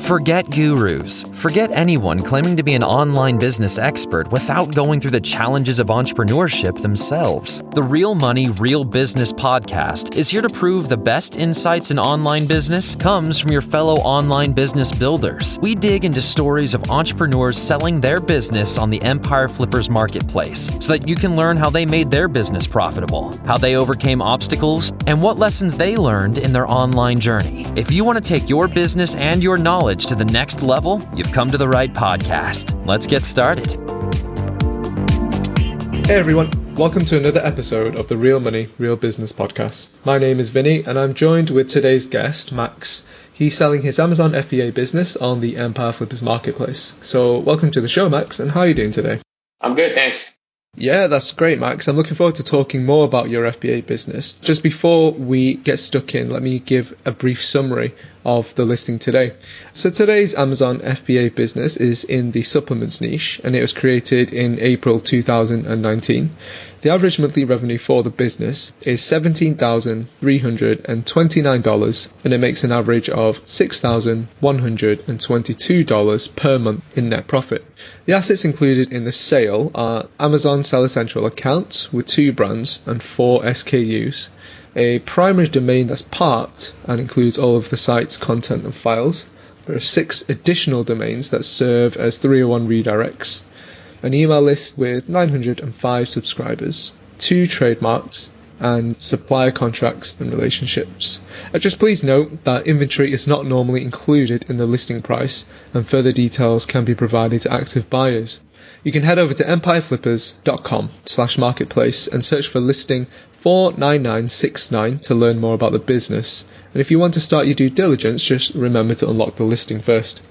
Forget gurus. Forget anyone claiming to be an online business expert without going through the challenges of entrepreneurship themselves. The Real Money, Real Business podcast is here to prove the best insights in online business comes from your fellow online business builders. We dig into stories of entrepreneurs selling their business on the Empire Flippers marketplace so that you can learn how they made their business profitable, how they overcame obstacles, and what lessons they learned in their online journey. If you want to take your business and your knowledge to the next level, you've come to the right podcast. Let's get started. Hey everyone, welcome to another episode of the Real Money, Real Business podcast. My name is Vinny and I'm joined with today's guest, Max. He's selling his Amazon FBA business on the Empire Flippers marketplace. So welcome to the show, Max, and how are you doing today? I'm good, thanks. Yeah, that's great, Max. I'm looking forward to talking more about your FBA business. Just before we get stuck in, let me give a brief summary of the listing today. So today's Amazon FBA business is in the supplements niche, and it was created in April 2019. The average monthly revenue for the business is $17,329, and it makes an average of $6,122 per month in net profit. The assets included in the sale are Amazon Seller Central accounts with 2 brands and 4 SKUs, a primary domain that's parked and includes all of the site's content and files. There are 6 additional domains that serve as 301 redirects, an email list with 905 subscribers, 2 trademarks, and supplier contracts and relationships. Just please note that inventory is not normally included in the listing price, and further details can be provided to active buyers. You can head over to empireflippers.com/marketplace and search for listing 49969 to learn more about the business. And if you want to start your due diligence, just remember to unlock the listing first.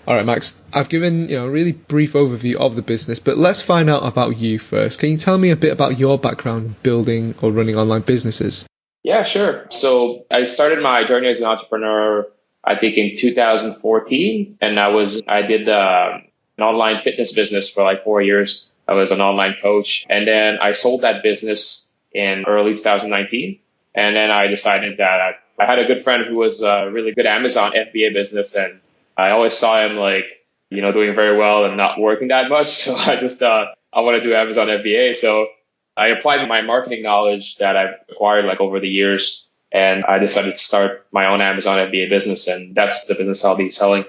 All right, Max, I've given a really brief overview of the business, but let's find out about you first. Can you tell me a bit about your background in building or running online businesses? Yeah, sure. So I started my journey as an entrepreneur, I think in 2014, and I did an online fitness business for like 4 years. I was an online coach, and then I sold that business in early 2019. And then I decided that I had a good friend who was really good Amazon FBA business, and I always saw him doing very well and not working that much. So I just thought I want to do Amazon FBA. So I applied my marketing knowledge that I've acquired over the years, and I decided to start my own Amazon FBA business, and that's the business I'll be selling.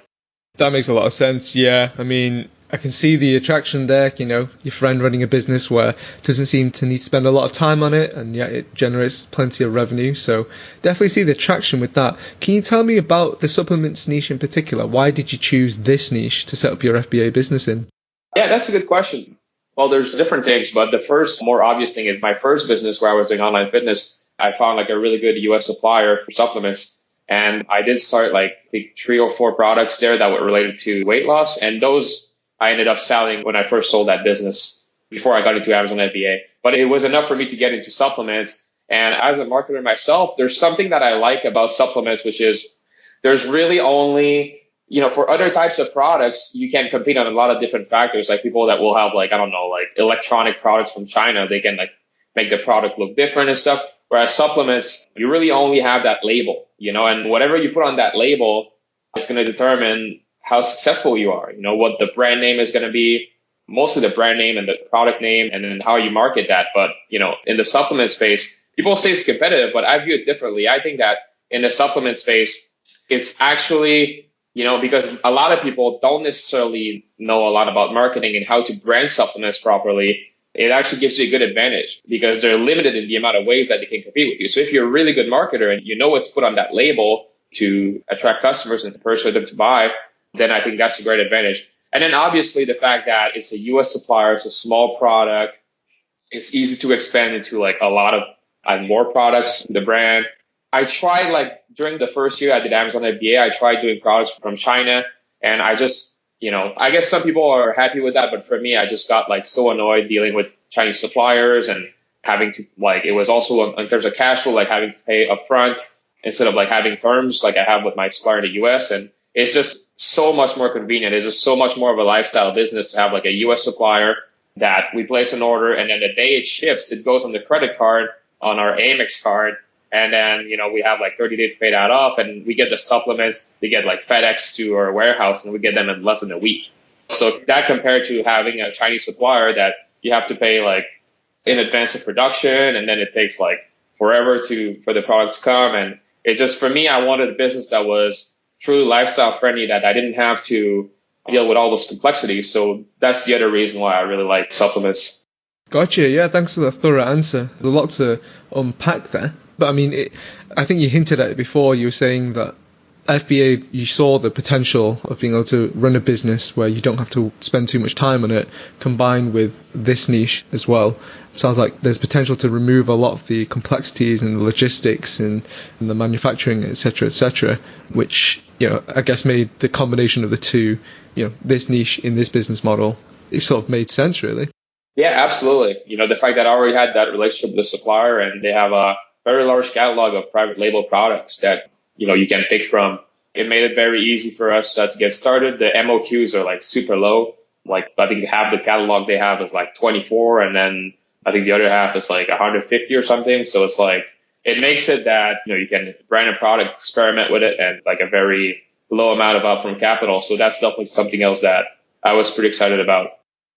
That makes a lot of sense. Yeah, I mean, I can see the attraction there, your friend running a business where it doesn't seem to need to spend a lot of time on it, and yet it generates plenty of revenue. So definitely see the attraction with that. Can you tell me about the supplements niche in particular? Why did you choose this niche to set up your FBA business in? Yeah, that's a good question. Well, there's different things, but the first more obvious thing is my first business where I was doing online fitness. I found a really good US supplier for supplements. And I did start I think 3 or 4 products there that were related to weight loss. And those I ended up selling when I first sold that business before I got into Amazon FBA. But it was enough for me to get into supplements. And as a marketer myself, there's something that I like about supplements, which is there's really only, for other types of products, you can compete on a lot of different factors. Like people that will have electronic products from China, they can make the product look different and stuff. Whereas supplements, you really only have that label, and whatever you put on that label is going to determine how successful you are, what the brand name is going to be, mostly the brand name and the product name, and then how you market that. But, in the supplement space, people say it's competitive, but I view it differently. I think that in the supplement space, it's actually, because a lot of people don't necessarily know a lot about marketing and how to brand supplements properly. It actually gives you a good advantage because they're limited in the amount of ways that they can compete with you. So if you're a really good marketer and you know what to put on that label to attract customers and to persuade them to buy, then I think that's a great advantage. And then obviously the fact that it's a US supplier, it's a small product, it's easy to expand into a lot of more products, the brand. I tried during the first year I did Amazon FBA, I tried doing products from China, and I just, I guess some people are happy with that, but for me, I just got so annoyed dealing with Chinese suppliers and having to it was also in terms of cash flow, having to pay upfront instead of having terms like I have with my supplier in the US. And it's just so much more convenient. It's just so much more of a lifestyle business to have a US supplier that we place an order, and then the day it ships, it goes on the credit card, on our Amex card, And then, we have like 30 days to pay that off, and we get the supplements. They get like FedEx to our warehouse, and we get them in less than a week. So that compared to having a Chinese supplier that you have to pay like in advance of production, and then it takes like forever for the product to come. And it just, for me, I wanted a business that was truly lifestyle friendly, that I didn't have to deal with all those complexities. So that's the other reason why I really like supplements. Gotcha. Yeah, thanks for that thorough answer. There's a lot to unpack there. But I mean, I think you hinted at it before. You were saying that FBA, you saw the potential of being able to run a business where you don't have to spend too much time on it, combined with this niche as well. It sounds like there's potential to remove a lot of the complexities and the logistics and the manufacturing, etc., which, I guess made the combination of the two, this niche in this business model, it sort of made sense, really. Yeah, absolutely. The fact that I already had that relationship with the supplier, and they have a very large catalog of private label products that you can pick from. It made it very easy for us to get started. The MOQs are like super low. Like, I think half the catalog they have is like 24, and then I think the other half is like 150 or something. So it's like, it makes it that, you can brand a product, experiment with it, and like a very low amount of upfront capital. So that's definitely something else that I was pretty excited about.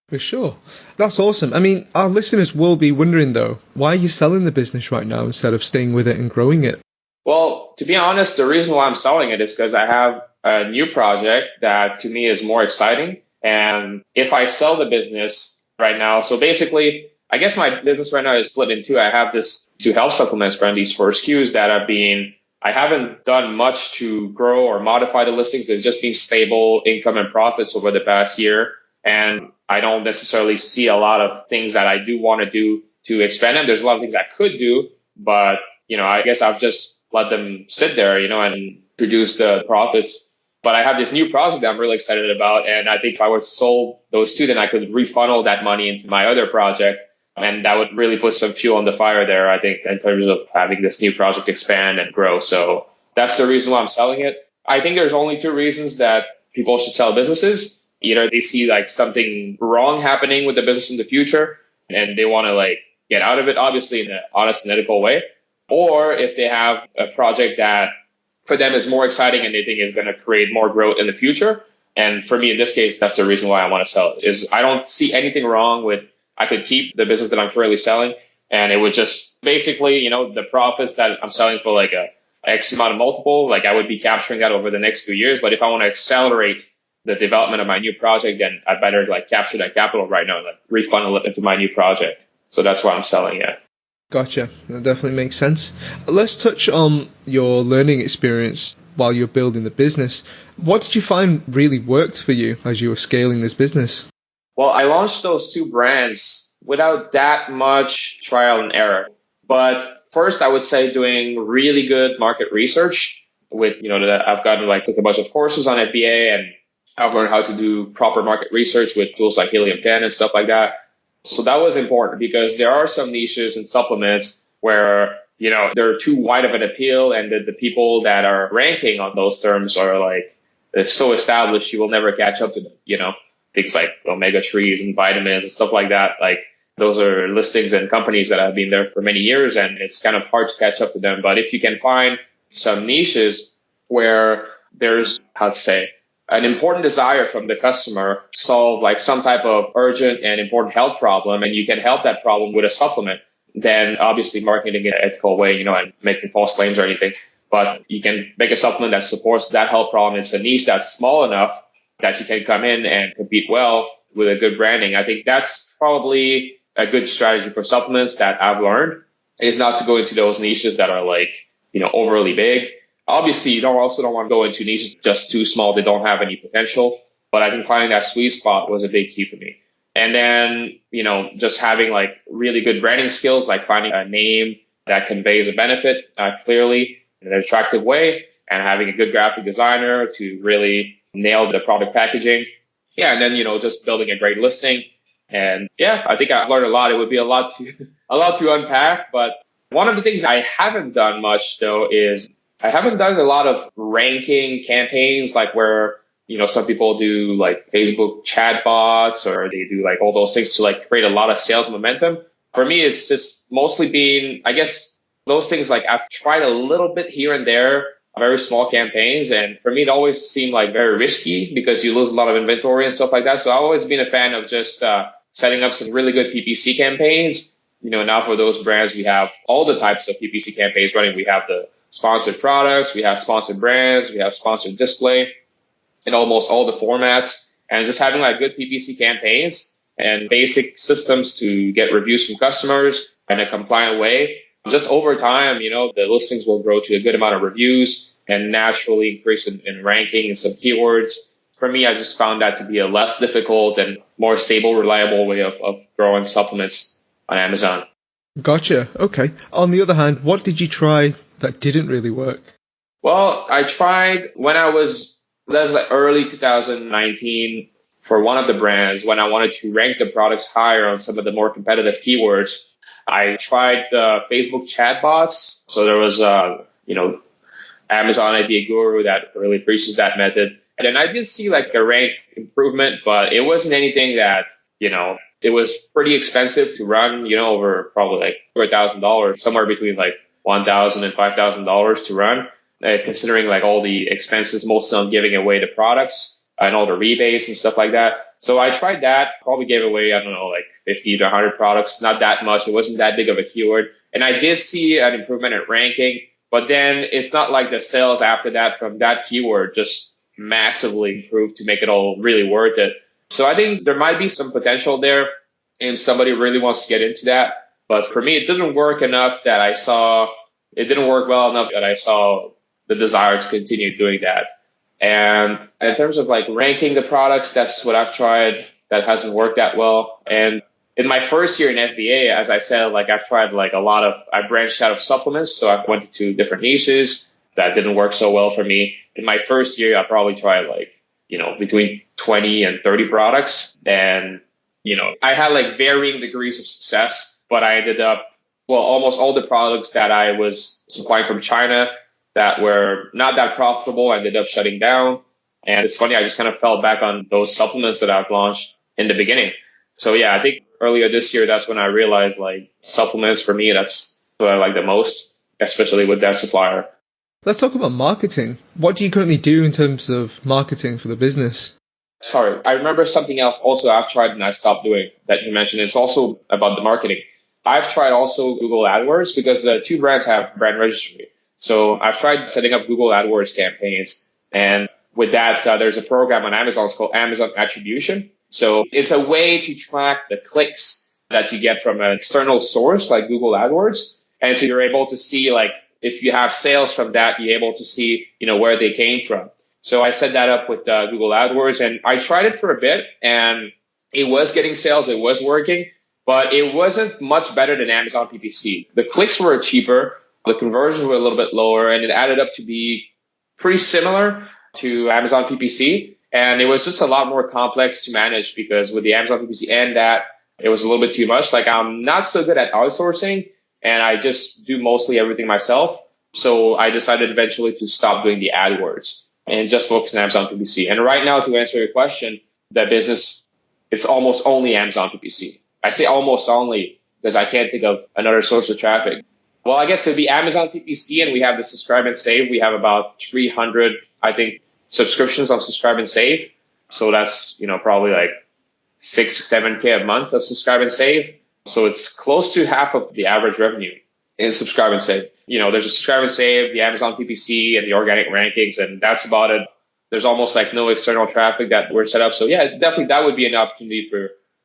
For sure. That's awesome. I mean, our listeners will be wondering though, why are you selling the business right now instead of staying with it and growing it? Well, to be honest, the reason why I'm selling it is because I have a new project that to me is more exciting. And if I sell the business right now, so basically, I guess my business right now is split in two. I have this 2 health supplements brand, these 4 SKUs that I haven't done much to grow or modify the listings. There's just been stable income and profits over the past year. And I don't necessarily see a lot of things that I do want to do to expand them. There's a lot of things I could do, but, I guess I've just let them sit there, and produce the profits. But I have this new project that I'm really excited about. And I think if I were to sell those 2, then I could refunnel that money into my other project. And that would really put some fuel on the fire there, I think, in terms of having this new project expand and grow. So that's the reason why I'm selling it. I think there's only 2 reasons that people should sell businesses. Either they see like something wrong happening with the business in the future and they want to like get out of it, obviously in an honest and ethical way. Or if they have a project that for them is more exciting and they think is going to create more growth in the future. And for me, in this case, that's the reason why I want to sell it. Is I don't see anything wrong with, I could keep the business that I'm currently selling, and it would just basically, the profits that I'm selling for like a X amount of multiple, like I would be capturing that over the next few years. But if I want to accelerate the development of my new project, then I better like capture that capital right now and like refunnel it into my new project. So that's why I'm selling it. Gotcha. That definitely makes sense. Let's touch on your learning experience while you're building the business. What did you find really worked for you as you were scaling this business? Well, I launched those 2 brands without that much trial and error. But first, I would say doing really good market research with, that I've gotten took a bunch of courses on FBA, and I've learned how to do proper market research with tools like Helium 10 and stuff like that. So that was important because there are some niches in supplements where, they're too wide of an appeal, and the people that are ranking on those terms are they're so established, you will never catch up to them, things like omega-3s and vitamins and stuff like that. Like those are listings and companies that have been there for many years, and it's kind of hard to catch up to them. But if you can find some niches where there's, an important desire from the customer to solve some type of urgent and important health problem, and you can help that problem with a supplement, then obviously marketing in an ethical way, and making false claims or anything. But you can make a supplement that supports that health problem. It's a niche that's small enough that you can come in and compete well with a good branding. I think that's probably a good strategy for supplements that I've learned, is not to go into those niches that are overly big. Obviously, you don't want to go into niches just too small. They don't have any potential. But I think finding that sweet spot was a big key for me. And then, just having really good branding skills, like finding a name that conveys a benefit clearly in an attractive way, and having a good graphic designer to really nail the product packaging. Yeah. And then, just building a great listing. And yeah, I think I've learned a lot. It would be a lot to unpack. But one of the things I haven't done much though is I haven't done a lot of ranking campaigns where, some people do Facebook chatbots, or they do all those things to create a lot of sales momentum. For me, it's just mostly been, I guess, those things, like I've tried a little bit here and there, very small campaigns. And for me, it always seemed like very risky because you lose a lot of inventory and stuff like that. So I've always been a fan of just setting up some really good PPC campaigns. Now for those brands, we have all the types of PPC campaigns running. We have the sponsored products, we have sponsored brands, we have sponsored display in almost all the formats. And just having like good PPC campaigns and basic systems to get reviews from customers in a compliant way. Just over time, the listings will grow to a good amount of reviews and naturally increase in ranking and some keywords. For me, I just found that to be a less difficult and more stable, reliable way of growing supplements on Amazon. Gotcha. Okay. On the other hand, what did you try that didn't really work? Well, I tried when that's like early 2019 for one of the brands when I wanted to rank the products higher on some of the more competitive keywords. I tried the Facebook chatbots. So there was, Amazon Idea Guru that really preaches that method. And then I did see like a rank improvement, but it wasn't anything that, it was pretty expensive to run, over probably like $1,000, somewhere between like $1,000 and $5,000 to run, considering like all the expenses, most of them giving away the products and all the rebates and stuff like that. So I tried that, probably gave away, I don't know, like 50 to 100 products, not that much. It wasn't that big of a keyword. And I did see an improvement in ranking, but then it's not like the sales after that from that keyword just massively improved to make it all really worth it. So I think there might be some potential there and somebody really wants to get into that. But for me, it didn't work enough that it didn't work well enough that I saw the desire to continue doing that. And in terms of like ranking the products, that's what I've tried that hasn't worked that well. And in my first year in FBA, as I said, like I've tried like I branched out of supplements. So I went to different niches that didn't work so well for me. In my first year, I probably tried like, between 20 and 30 products. And, I had like varying degrees of success, but I ended up, almost all the products that I was supplying from China that were not that profitable, I ended up shutting down. And it's funny, I just kind of fell back on those supplements that I've launched in the beginning. So yeah, I think earlier this year, that's when I realized like supplements for me, that's what I like the most, especially with that supplier. Let's talk about marketing. What do you currently do in terms of marketing for the business? Sorry, I remember something else also I've tried and I stopped doing that you mentioned. It's also about the marketing. I've tried also Google AdWords because the two brands have brand registry. So I've tried setting up Google AdWords campaigns. And with that, there's a program on Amazon. It's called Amazon Attribution. So it's a way to track the clicks that you get from an external source like Google AdWords. And so you're able to see like if you have sales from that, you're able to see, where they came from. So I set that up with Google AdWords and I tried it for a bit and it was getting sales. It was working, but it wasn't much better than Amazon PPC. The clicks were cheaper. The conversions were a little bit lower and it added up to be pretty similar to Amazon PPC. And it was just a lot more complex to manage because with the Amazon PPC and that, it was a little bit too much. Like I'm not so good at outsourcing and I just do mostly everything myself. So I decided eventually to stop doing the AdWords and just focus on Amazon PPC. And right now, to answer your question, that business, it's almost only Amazon PPC. I say almost only because I can't think of another source of traffic. Well, I guess it'd be Amazon PPC and we have the subscribe and save. We have about 300, I think, subscriptions on subscribe and save. So that's, probably like 6 to 7K a month of subscribe and save. So it's close to half of the average revenue in subscribe and save. There's a subscribe and save, the Amazon PPC and the organic rankings, and that's about it. There's almost like no external traffic that we're set up. So yeah, definitely that would be an opportunity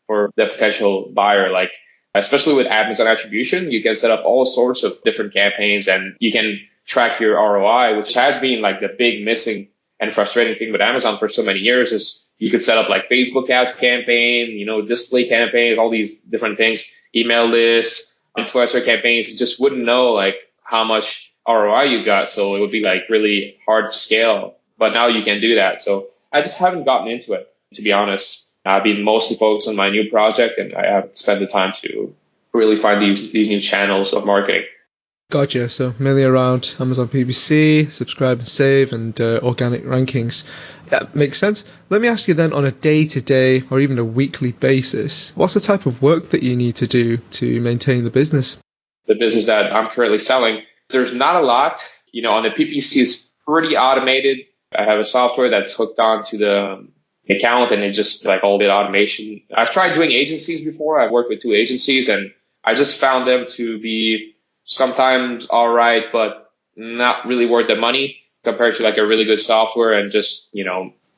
for the potential buyer. Like, especially with Amazon attribution, you can set up all sorts of different campaigns and you can track your ROI, which has been like the big missing and frustrating thing with Amazon for so many years is you could set up like Facebook ads campaign, display campaigns, all these different things, email lists, influencer campaigns. You just wouldn't know like how much ROI you got. So it would be like really hard to scale, but now you can do that. So I just haven't gotten into it, to be honest. I've been mostly focused on my new project and I haven't spent the time to really find these new channels of marketing. Gotcha. So mainly around Amazon PPC, subscribe and save, and organic rankings. Yeah, makes sense. Let me ask you then, on a day-to-day or even a weekly basis, what's the type of work that you need to do to maintain the business? the business that I'm currently selling, there's not a lot, on the PPC is pretty automated. I have a software that's hooked on to the account and it's just like all the automation. I've tried doing agencies before. I've worked with 2 agencies and I just found them to be sometimes all right, but not really worth the money compared to like a really good software and just,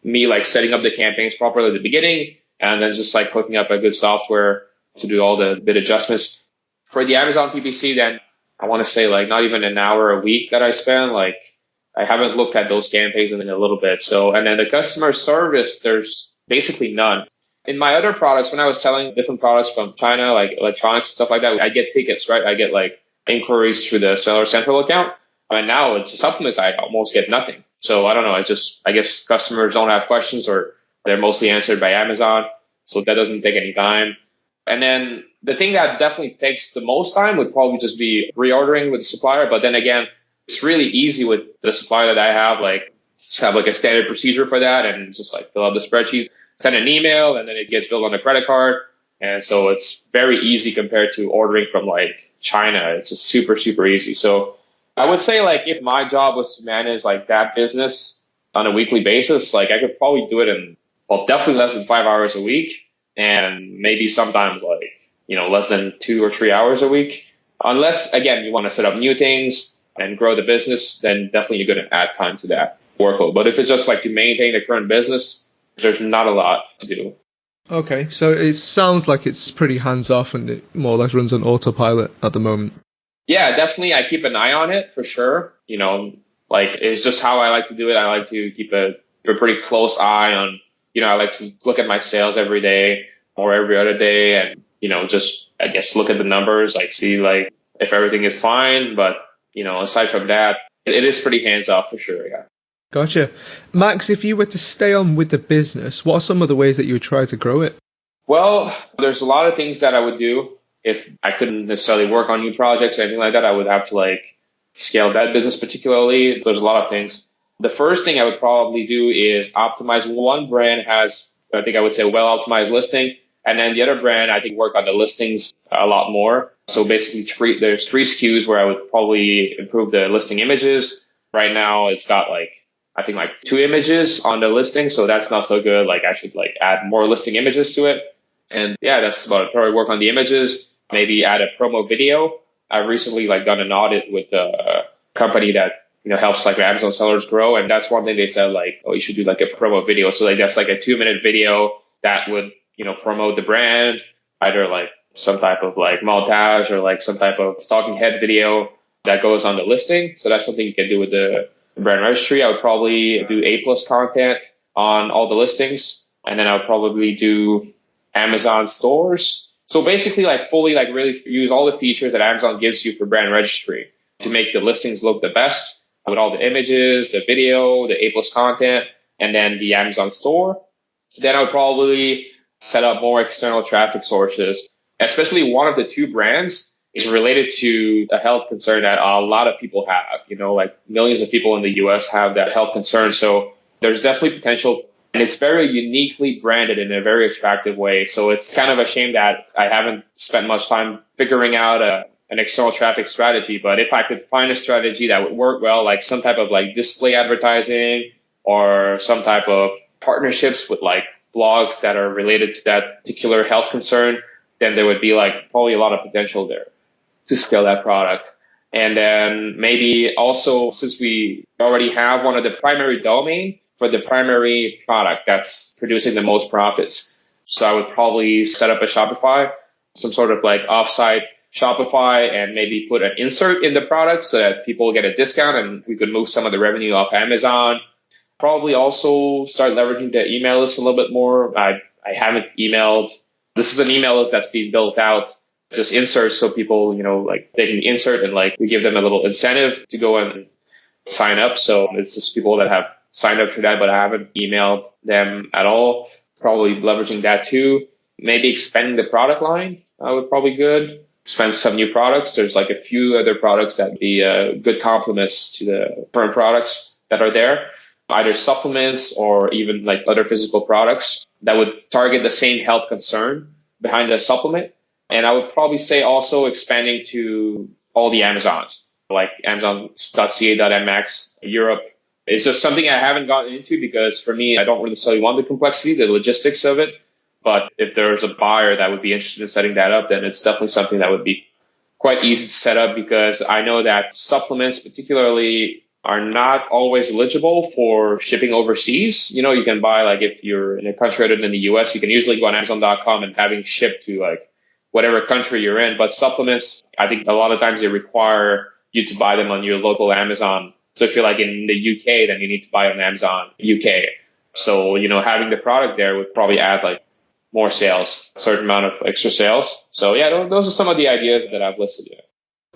me like setting up the campaigns properly at the beginning and then just like hooking up a good software to do all the bit adjustments. For the Amazon PPC, then I want to say like not even an hour a week that I spend. Like I haven't looked at those campaigns in a little bit. So, and then the customer service, there's basically none. In my other products, when I was selling different products from China, like electronics, stuff like that, I get tickets, right? I get like inquiries through the Seller Central account. And now it's supplements, I almost get nothing. So I don't know. I guess customers don't have questions or they're mostly answered by Amazon. So that doesn't take any time. And then the thing that definitely takes the most time would probably just be reordering with the supplier. But then again, it's really easy with the supplier that I have, like just have like a standard procedure for that and just like fill out the spreadsheet, send an email, and then it gets billed on a credit card. And so it's very easy compared to ordering from like China. It's just super, super easy. So I would say like if my job was to manage like that business on a weekly basis, like I could probably do it in, well, definitely less than 5 hours a week. And maybe sometimes like, less than 2 or 3 hours a week. Unless, again, you want to set up new things and grow the business, then definitely you're going to add time to that workload. But if it's just like to maintain the current business, there's not a lot to do. Okay, so it sounds like it's pretty hands-off and it more or less runs on autopilot at the moment. Yeah, definitely. I keep an eye on it for sure. Like it's just how I like to do it. I like to keep a pretty close eye on, I like to look at my sales every day or every other day and, just, I guess, look at the numbers, like see like if everything is fine. But, aside from that, it is pretty hands-off for sure. Yeah. Gotcha. Max, if you were to stay on with the business, what are some of the ways that you would try to grow it? Well, there's a lot of things that I would do. If I couldn't necessarily work on new projects or anything like that, I would have to like scale that business particularly. There's a lot of things. The first thing I would probably do is optimize. One brand has, I think I would say, well-optimized listing. And then the other brand, I think, work on the listings a lot more. So basically, there's 3 SKUs where I would probably improve the listing images. Right now, it's got like, I think like 2 images on the listing. So that's not so good. Like I should like add more listing images to it. And yeah, that's about it. Probably work on the images, maybe add a promo video. I've recently like done an audit with a company that, helps like Amazon sellers grow. And that's one thing they said like, oh, you should do like a promo video. So like that's like a 2-minute video that would, promote the brand, either like some type of like montage or like some type of talking head video that goes on the listing. So that's something you can do with the brand registry. I would probably do A+ content on all the listings. And then I would probably do Amazon stores. So basically like fully like really use all the features that Amazon gives you for brand registry to make the listings look the best with all the images, the video, the A+ content, and then the Amazon store. Then I would probably set up more external traffic sources, especially one of the 2 brands is related to a health concern that a lot of people have, like millions of people in the US have that health concern. So there's definitely potential. And it's very uniquely branded in a very attractive way. So it's kind of a shame that I haven't spent much time figuring out an external traffic strategy. But if I could find a strategy that would work well, like some type of like display advertising or some type of partnerships with like blogs that are related to that particular health concern, then there would be like probably a lot of potential there to scale that product. And then maybe also, since we already have one of the primary domain for the primary product that's producing the most profits. So I would probably set up a Shopify, some sort of like offsite Shopify, and maybe put an insert in the product so that people get a discount and we could move some of the revenue off Amazon. Probably also start leveraging the email list a little bit more. I haven't emailed. This is an email list that's being built out, just inserts so people, like they can insert and like we give them a little incentive to go and sign up. So it's just people that have signed up for that, but I haven't emailed them at all. Probably leveraging that too. Maybe expanding the product line would probably good. Expand some new products. There's like a few other products that would be good complements to the current products that are there. Either supplements or even like other physical products that would target the same health concern behind the supplement. And I would probably say also expanding to all the Amazons, like Amazon.ca.mx, Europe. It's just something I haven't gotten into because for me, I don't really necessarily want the complexity, the logistics of it. But if there's a buyer that would be interested in setting that up, then it's definitely something that would be quite easy to set up because I know that supplements particularly are not always eligible for shipping overseas. You know, you can buy, like, if you're in a country other than the US, you can usually go on Amazon.com and having shipped to like whatever country you're in. But supplements, I think a lot of times they require you to buy them on your local Amazon. So if you're like in the UK, then you need to buy it on Amazon UK. So, you know, having the product there would probably add like more sales, a certain amount of extra sales. So yeah, those are some of the ideas that I've listed here.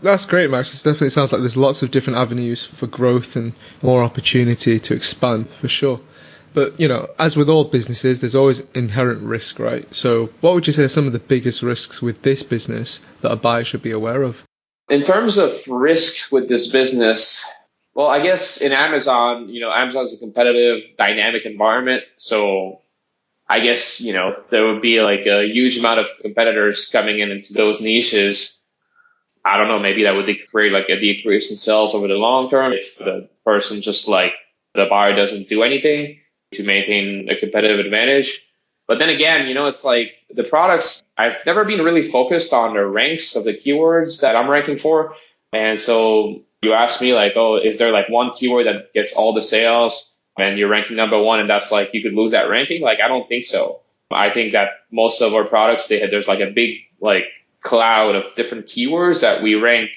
That's great, Max. It definitely sounds like there's lots of different avenues for growth and more opportunity to expand, for sure. But, you know, as with all businesses, there's always inherent risk, right? So what would you say are some of the biggest risks with this business that a buyer should be aware of? In terms of risks with this business, well, I guess in Amazon, you know, Amazon is a competitive, dynamic environment. So I guess, you know, there would be like a huge amount of competitors coming in into those niches. I don't know, maybe that would create like a decrease in sales over the long term if the person just like the buyer doesn't do anything to maintain a competitive advantage. But then again, you know, it's like the products, I've never been really focused on the ranks of the keywords that I'm ranking for. And so you ask me like, oh, is there like one keyword that gets all the sales and you're ranking number one and that's like, you could lose that ranking? Like, I don't think so. I think that most of our products, there's like a big like cloud of different keywords that we rank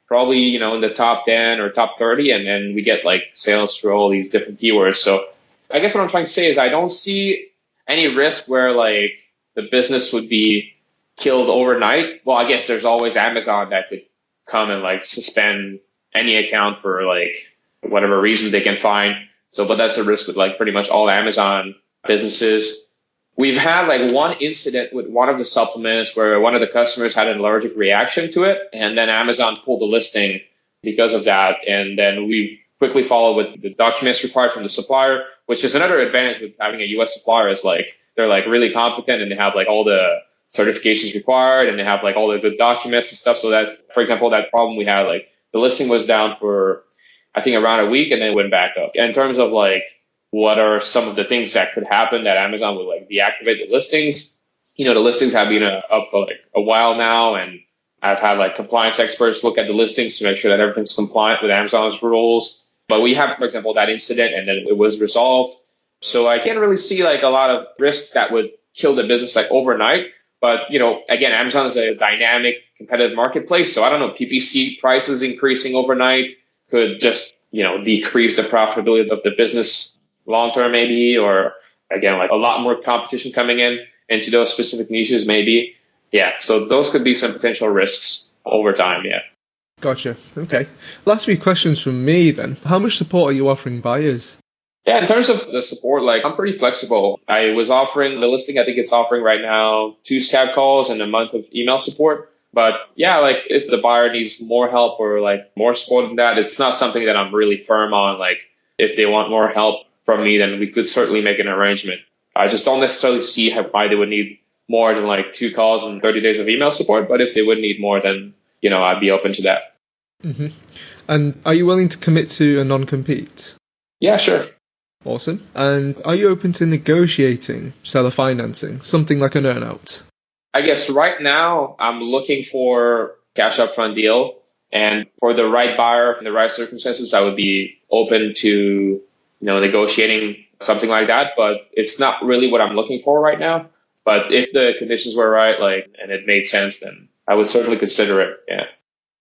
probably, you know, in the top 10 or top 30, and then we get like sales through all these different keywords. So I guess what I'm trying to say is I don't see any risk where like the business would be killed overnight. Well, I guess there's always Amazon that could come and like suspend any account for like whatever reason they can find. So, but that's a risk with like pretty much all Amazon businesses. We've had like one incident with one of the supplements where one of the customers had an allergic reaction to it, and then Amazon pulled the listing because of that. And then we quickly followed with the documents required from the supplier, which is another advantage with having a US supplier is like they're like really competent and they have like all the certifications required and they have like all the good documents and stuff. So that's, for example, that problem we had, like the listing was down for I think around a week and then it went back up. In terms of like what are some of the things that could happen that Amazon would like deactivate the listings? You know, the listings have been up for like a while now, and I've had like compliance experts look at the listings to make sure that everything's compliant with Amazon's rules. But we have, for example, that incident and then it was resolved. So I can't really see like a lot of risks that would kill the business like overnight. But, you know, again, Amazon is a dynamic, competitive marketplace. So I don't know, PPC prices increasing overnight could just, you know, decrease the profitability of the business long term maybe, or again, like a lot more competition coming in into those specific niches maybe. Yeah, so those could be some potential risks over time, yeah. Gotcha. Okay. Last few questions from me then. How much support are you offering buyers? Yeah, in terms of the support, like I'm pretty flexible. I was offering the listing, I think it's offering right now 2 Skype calls and a month of email support. But yeah, like if the buyer needs more help or like more support than that, it's not something that I'm really firm on. Like if they want more help from me, then we could certainly make an arrangement. I just don't necessarily see why they would need more than like 2 calls and 30 days of email support. But if they would need more, then, you know, I'd be open to that. Mm-hmm. And are you willing to commit to a non-compete? Yeah, sure. Awesome. And are you open to negotiating seller financing, something like an earn-out? I guess right now I'm looking for cash upfront deal. And for the right buyer in the right circumstances, I would be open to, you know, negotiating something like that. But it's not really what I'm looking for right now. But if the conditions were right, like, and it made sense, then I would certainly consider it. Yeah.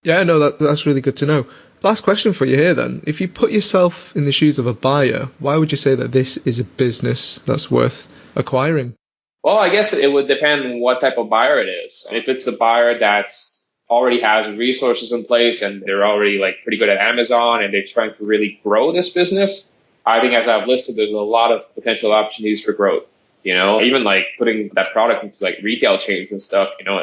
Yeah, no, that's really good to know. Last question for you here then. If you put yourself in the shoes of a buyer, why would you say that this is a business that's worth acquiring? Well, I guess it would depend on what type of buyer it is. If it's a buyer that's already has resources in place and they're already like pretty good at Amazon and they're trying to really grow this business, I think as I've listed, there's a lot of potential opportunities for growth. You know, even like putting that product into like retail chains and stuff, you know,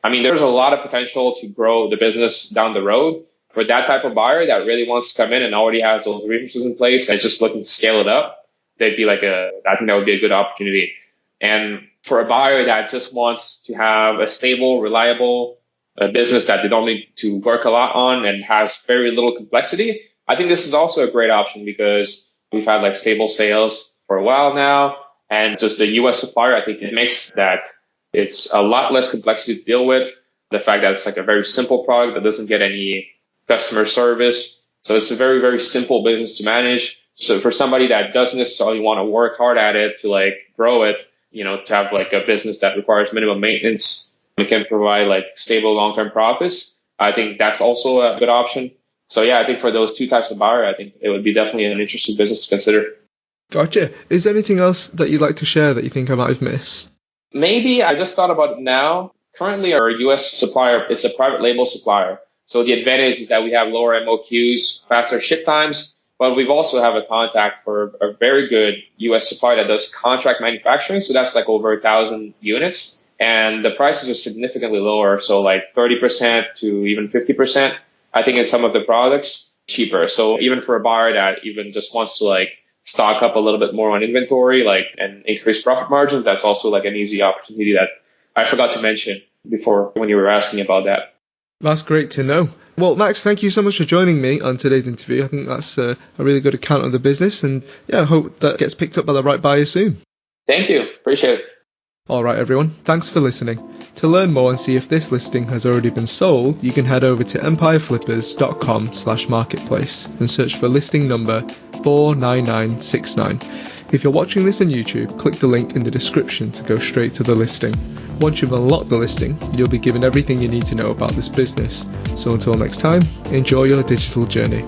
there's a lot of potential to grow the business down the road. For that type of buyer that really wants to come in and already has those resources in place and is just looking to scale it up, I think that would be a good opportunity. And for a buyer that just wants to have a stable, reliable business that they don't need to work a lot on and has very little complexity, I think this is also a great option because we've had like stable sales for a while now. And just the US supplier, I think it makes that it's a lot less complexity to deal with. The fact that it's like a very simple product that doesn't get any customer service. So it's a very, very simple business to manage. So for somebody that doesn't necessarily want to work hard at it to like grow it, to have like a business that requires minimum maintenance, and can provide like stable long-term profits, I think that's also a good option. So yeah, I think for those two types of buyer, I think it would be definitely an interesting business to consider. Gotcha. Is there anything else that you'd like to share that you think I might have missed? Maybe I just thought about it now. Currently, our US supplier is a private label supplier. So the advantage is that we have lower MOQs, faster ship times, but we've also have a contact for a very good US supplier that does contract manufacturing. So that's like over 1,000 units. And the prices are significantly lower. So like 30% to even 50%, I think in some of the products, cheaper. So even for a buyer that even just wants to like stock up a little bit more on inventory, and increase profit margins, that's also like an easy opportunity that I forgot to mention before when you were asking about that. That's great to know. Well, Max, thank you so much for joining me on today's interview. I think that's a really good account of the business, and I hope that gets picked up by the right buyer soon. Thank you. Appreciate it. All right, everyone. Thanks for listening. To learn more and see if this listing has already been sold, you can head over to empireflippers.com/marketplace and search for listing number 49969. If you're watching this on YouTube, click the link in the description to go straight to the listing. Once you've unlocked the listing, you'll be given everything you need to know about this business. So until next time, enjoy your digital journey.